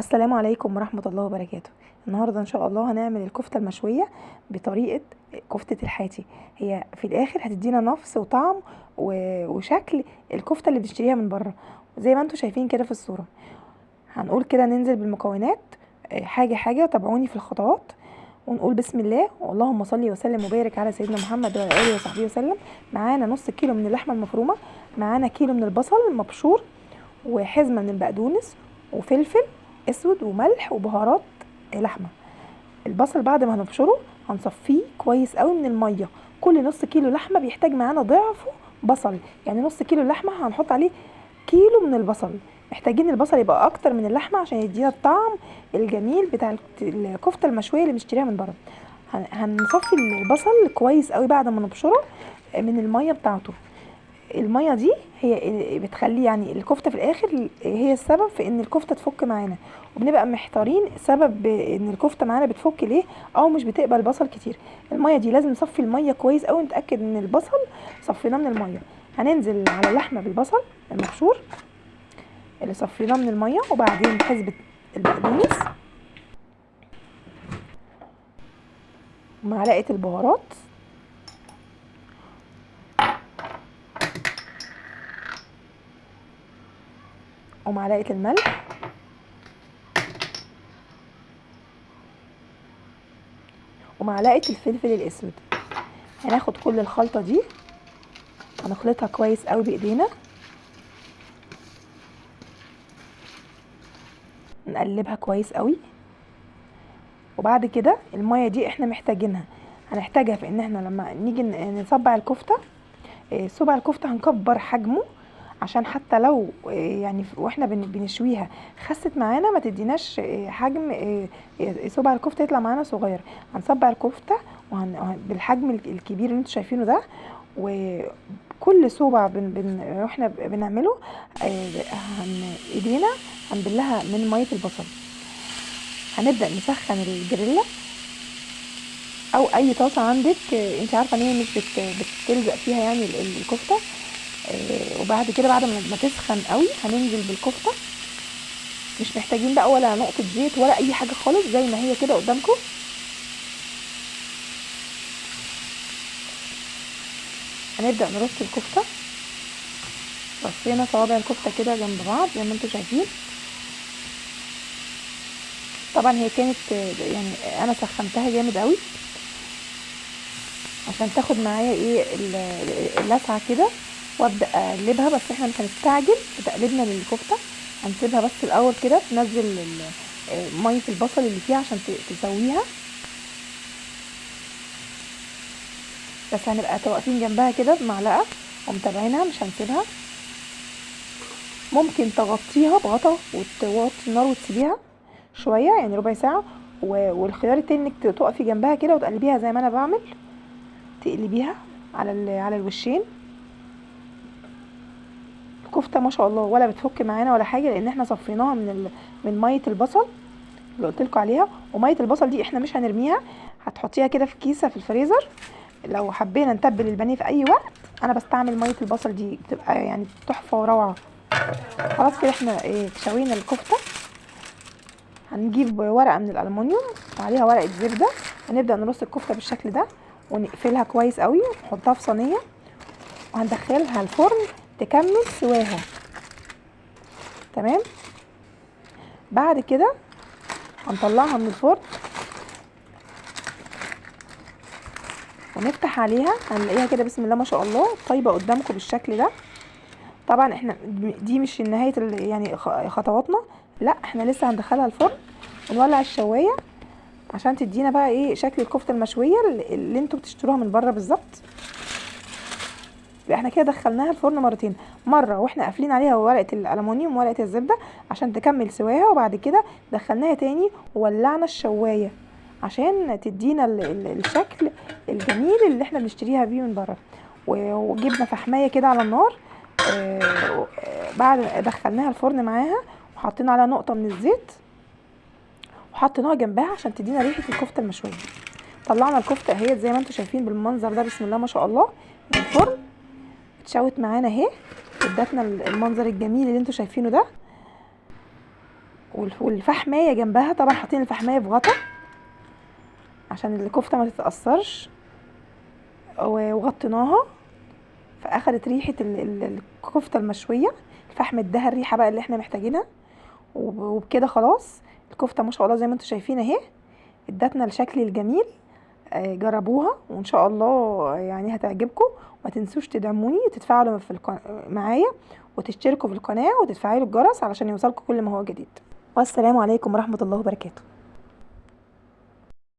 السلام عليكم ورحمة الله وبركاته. النهاردة ان شاء الله هنعمل الكفتة المشوية بطريقة كفتة الحاتي. هي في الاخر هتدينا نفس وطعم وشكل الكفتة اللي بنشتريها من بره زي ما انتم شايفين كده في الصورة. هنقول كده ننزل بالمكونات حاجة حاجة، تابعوني في الخطوات ونقول بسم الله اللهم صل وسلم وبارك على سيدنا محمد وعلى اله وصحبه وسلم. معانا نص كيلو من اللحمة المفرومة، معانا كيلو من البصل المبشور، وحزمة من البقدونس، وفلفل اسود وملح وبهارات لحمه. البصل بعد ما هنبشره هنصفيه كويس قوي من الميه. كل نص كيلو لحمه بيحتاج معانا ضعفه بصل، يعني نص كيلو لحمه هنحط عليه كيلو من البصل. محتاجين البصل يبقى اكتر من اللحمه عشان يدينا الطعم الجميل بتاع الكفته المشويه اللي بنشتريها من بره. هنصفي البصل كويس قوي بعد ما نبشره من الميه بتاعته. الميه دي هي اللي بتخلي يعني الكفته في الاخر هي السبب في ان الكفته تفك معانا، وبنبقى محتارين سبب ان الكفته معانا بتفك ليه او مش بتقبل بصل كتير. الميه دي لازم نصفي الميه كويس قوي، نتاكد ان البصل صفيناه من الميه. هننزل على اللحمه بالبصل المبشور اللي صفيناه من الميه، وبعدين حزبه البقدونس ومعلقه البهارات ومعلقه الملح ومعلقه الفلفل الاسود. هناخد كل الخلطه دي هنخلطها كويس قوي بايدينا، نقلبها كويس قوي. وبعد كده الميه دي احنا محتاجينها، هنحتاجها في ان احنا لما نيجي نصبع الكفته. صبع الكفته هنكبر حجمه عشان حتى لو يعني واحنا بنشويها خست معانا ما تديناش حجم صبع الكفته يطلع معانا صغير. هنصبع الكفته بالحجم الكبير اللي انتوا شايفينه ده. وكل صوبع واحنا بنعمله ايدينا هنبلها من ميه البصل. هنبدا نسخن الجريلا او اي طاسه عندك انت عارفه ان هي مش بتلزق فيها يعني الكفته. وبعد كده بعد ما تسخن قوي هننزل بالكفته، مش محتاجين بقى ولا نقطه زيت ولا اي حاجه خالص، زي ما هي كده قدامكم. هنبدا نرص الكفته، رصينا صوابع الكفته كده جنب بعض زي ما انتم شايفين. طبعا هي كانت يعني انا سخنتها جامد قوي عشان تاخد معايا ايه اللسعه كده، وابدا اقلبها. بس احنا مش هنستعجل في تقليبنا للكفته، هنسيبها بس الاول كده تنزل ميه البصل اللي فيها عشان تسويها. بس هنبقى واقفين جنبها كده بمعلقه ومتابعينها، مش هنسيبها. ممكن تغطيها بغطا وتوطي النار وتسيبيها شويه يعني ربع ساعه. والخيار التاني انك تقفي جنبها كده وتقلبيها زي ما انا بعمل، تقلبيها على الوشين. الكفته ما شاء الله ولا بتفك معانا ولا حاجه، لان احنا صفيناها من ميه البصل اللي قلت لكم عليها. وميه البصل دي احنا مش هنرميها، هتحطيها كده في كيسه في الفريزر لو حبينا نتبل البانيه في اي وقت. انا بستعمل ميه البصل دي بتبقى يعني تحفه وروعه. خلاص كده احنا شوينا الكفته. هنجيب ورقه من الالومنيوم وعليها ورقه زبده، هنبدا نرص الكفته بالشكل ده ونقفلها كويس قوي ونحطها في صينيه، وهندخلها الفرن تكمل سواها. تمام. بعد كده هنطلعها من الفرن ونفتح عليها، هنلاقيها كده بسم الله ما شاء الله طيبه قدامكم بالشكل ده. طبعا احنا دي مش نهايه يعني خطواتنا، لا احنا لسه هندخلها الفرن ونولع الشوايه عشان تدينا بقى ايه شكل الكفته المشويه اللي انتوا بتشتروها من بره بالظبط. يبقى احنا كده دخلناها الفرن مرتين، مره واحنا قافلين عليها ورقه الالومنيوم وورقه الزبده عشان تكمل سواها، وبعد كده دخلناها تاني وولعنا الشوايه عشان تدينا الشكل الجميل اللي احنا بنشتريها بيه من بره. وجبنا فحمايه كده على النار، بعد دخلناها الفرن معاها وحطينا عليها نقطه من الزيت وحطيناها جنبها عشان تدينا ريحه الكفته المشويه. طلعنا الكفته اهي زي ما انتم شايفين بالمنظر ده بسم الله ما شاء الله من الفرن، اتشوت معانا اهي، ادتنا المنظر الجميل اللي انتوا شايفينه ده. والفحمايه جنبها طبعا حاطين الفحمايه في غطا عشان الكفته ما تتاثرش، وغطيناها فاخدت ريحه الكفته المشويه. الفحم اداها الريحه بقى اللي احنا محتاجينها، وبكده خلاص الكفته ما شاء الله زي ما انتم شايفين اهي ادتنا الشكل الجميل. جربوها وان شاء الله يعني هتعجبكم. وما تنسوش تدعموني وتتفاعلوا معايا وتشتركوا في القناه وتفعلوا الجرس علشان يوصلكم كل ما هو جديد. والسلام عليكم ورحمه الله وبركاته.